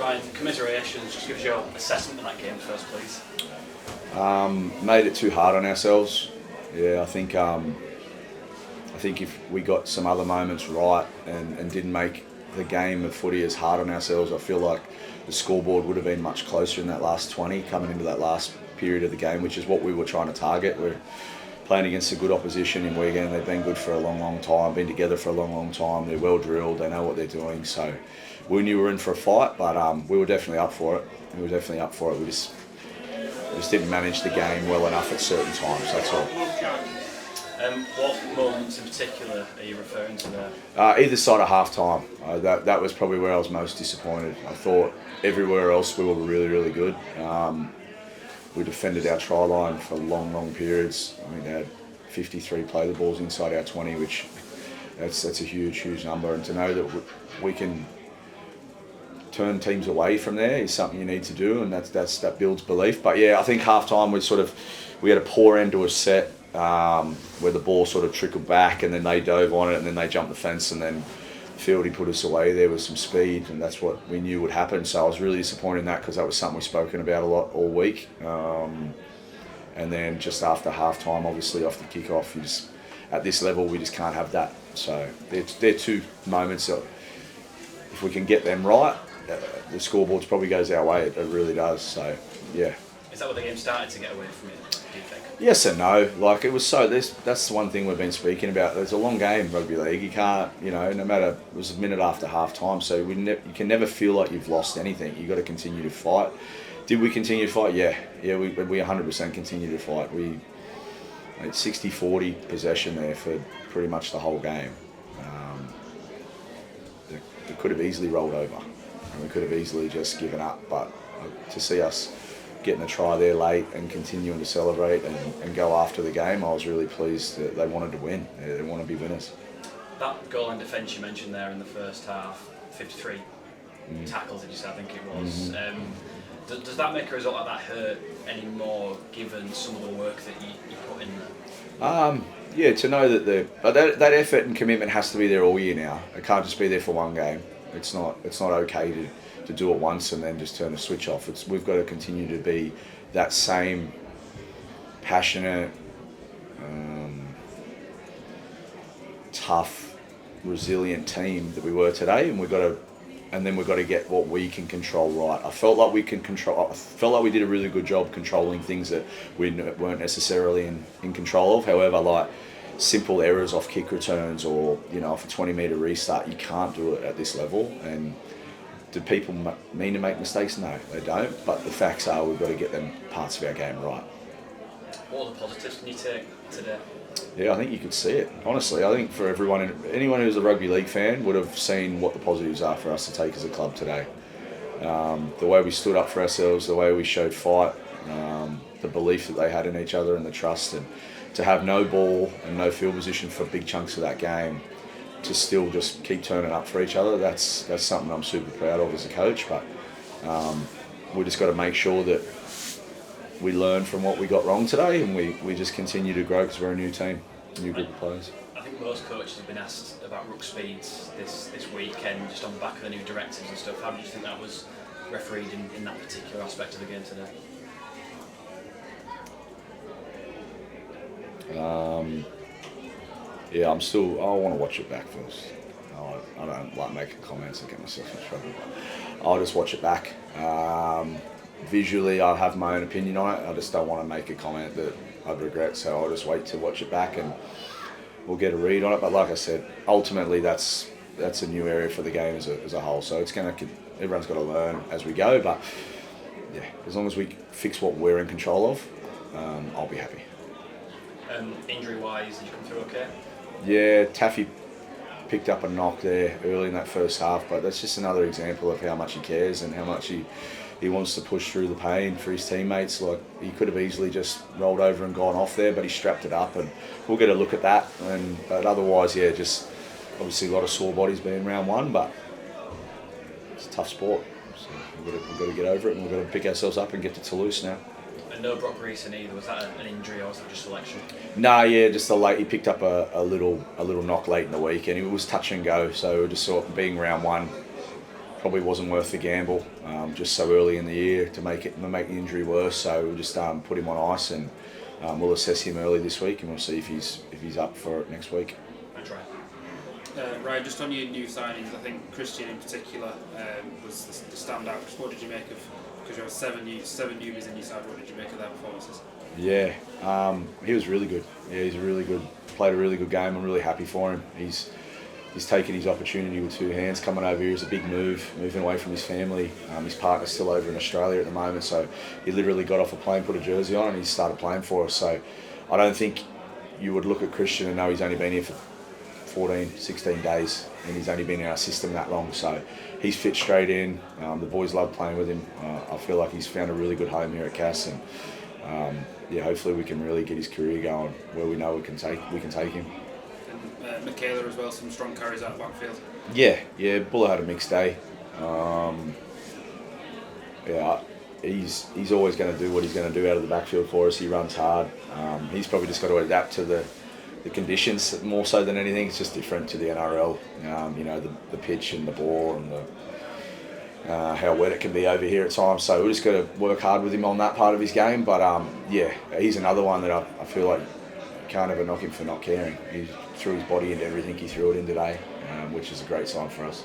Ryan, commiserations. Just give us your assessment of that game first, please. Made it too hard on ourselves. Yeah, I think if we got some other moments right and didn't make the game of footy as hard on ourselves, I feel like the scoreboard would have been much closer in that last 20 coming into that last period of the game, which is what we were trying to target. We're playing against a good opposition in Wigan. They've been good for a long, long time, been together for a long, long time. They're well drilled, they know what they're doing. So we knew we were in for a fight, but we were definitely up for it. We just didn't manage the game well enough at certain times, that's all. What moments in particular are you referring to there? Either side of half time. That was probably where I was most disappointed. I thought everywhere else we were really, really good. We defended our try line for long, long periods. I mean, they had 53 play the balls inside our 20, which that's a huge, huge number. And to know that we can turn teams away from there is something you need to do, and that builds belief. But yeah, I think half time we had a poor end to a set. Where the ball sort of trickled back and then they dove on it and then they jumped the fence and then Fieldy put us away there with some speed, and that's what we knew would happen. So I was really disappointed in that because that was something we've spoken about a lot all week. And then just after half time, obviously off the kick-off, at this level we just can't have that. So they're two moments that if we can get them right, the scoreboard probably goes our way. It really does. So yeah. Is that what the game started to get away from you, do you think? Yes and no. Like it was that's the one thing we've been speaking about. It's a long game, rugby league. You can't, no matter. It was a minute after half time, so you can never feel like you've lost anything. You got to continue to fight. Did we continue to fight? Yeah. We 100% continued to fight. We had 60-40 possession there for pretty much the whole game. They could have easily rolled over, and we could have easily just given up. But to see us getting a try there late and continuing to celebrate and go after the game, I was really pleased that they wanted to win. They want to be winners. That goal line defence you mentioned there in the first half, 53 tackles, did you say? I think it was. Does that make a result like that hurt any more, given some of the work that you put in there? Yeah, to know that that effort and commitment has to be there all year now. It can't just be there for one game. It's not okay to do it once and then just turn the switch off. We've got to continue to be that same passionate, tough, resilient team that we were today, and we've got to get what we can control right. I felt like we did a really good job controlling things that we weren't necessarily in control of. However, like simple errors off kick returns or off a 20-metre restart, you can't do it at this level. And do people mean to make mistakes? No, they don't. But the facts are we've got to get them parts of our game right. What are the positives can you take today? Yeah, I think you could see it. Honestly, I think for anyone who's a rugby league fan would have seen what the positives are for us to take as a club today. The way we stood up for ourselves, the way we showed fight, the belief that they had in each other and the trust, and to have no ball and no field position for big chunks of that game, to still just keep turning up for each other, that's something I'm super proud of as a coach. But we just got to make sure that we learn from what we got wrong today, and we just continue to grow because we're a new team, a new group of players. I think most coaches have been asked about ruck speeds this weekend, just on the back of the new directives and stuff. How do you think that was refereed in that particular aspect of the game today? Yeah, I want to watch it back first. I don't like making comments and get myself in trouble, but I'll just watch it back. Visually, I have my own opinion on it. I just don't want to make a comment that I'd regret, so I'll just wait to watch it back and we'll get a read on it. But like I said, ultimately that's a new area for the game as a whole. So everyone's got to learn as we go. But yeah, as long as we fix what we're in control of, I'll be happy. Injury-wise, did you come through okay? Yeah, Taffy picked up a knock there early in that first half, but that's just another example of how much he cares and how much he wants to push through the pain for his teammates. Like, he could have easily just rolled over and gone off there, but he strapped it up, and we'll get a look at that. But otherwise, yeah, just obviously a lot of sore bodies being round one, but it's a tough sport. So we've got to get over it, and we've got to pick ourselves up and get to Toulouse now. And no Brock Greason either. Was that an injury or was that just selection? Nah, yeah, just he picked up a little knock late in the week, and it was touch and go. So we just sort of being round one, probably wasn't worth the gamble just so early in the year to make the injury worse. So we'll just put him on ice, and we'll assess him early this week, and we'll see if he's up for it next week. That's right. Ryan, just on your new signings, I think Christian in particular was the standout. What did you make of? Because you have seven newbies in your side. What did you make of their performances? Yeah, he was really good. Yeah, he's played a really good game. I'm really happy for him. He's taken his opportunity with two hands. Coming over here is a big move, moving away from his family. His partner's still over in Australia at the moment, so he literally got off a plane, put a jersey on, and he started playing for us. So I don't think you would look at Christian and know he's only been here for 14, 16 days, and he's only been in our system that long. So he's fit straight in. The boys love playing with him. I feel like he's found a really good home here at Cass, and hopefully we can really get his career going where we know we can take him. And Michaela as well, some strong carries out of backfield. Yeah. Buller had a mixed day. He's always going to do what he's going to do out of the backfield for us. He runs hard. He's probably just got to adapt to the conditions more so than anything. It's just different to the NRL. The pitch and the ball and how wet it can be over here at times. So we're just got to work hard with him on that part of his game. But he's another one that I feel like you can't ever knock him for not caring. He threw his body into everything he threw it in today, which is a great sign for us.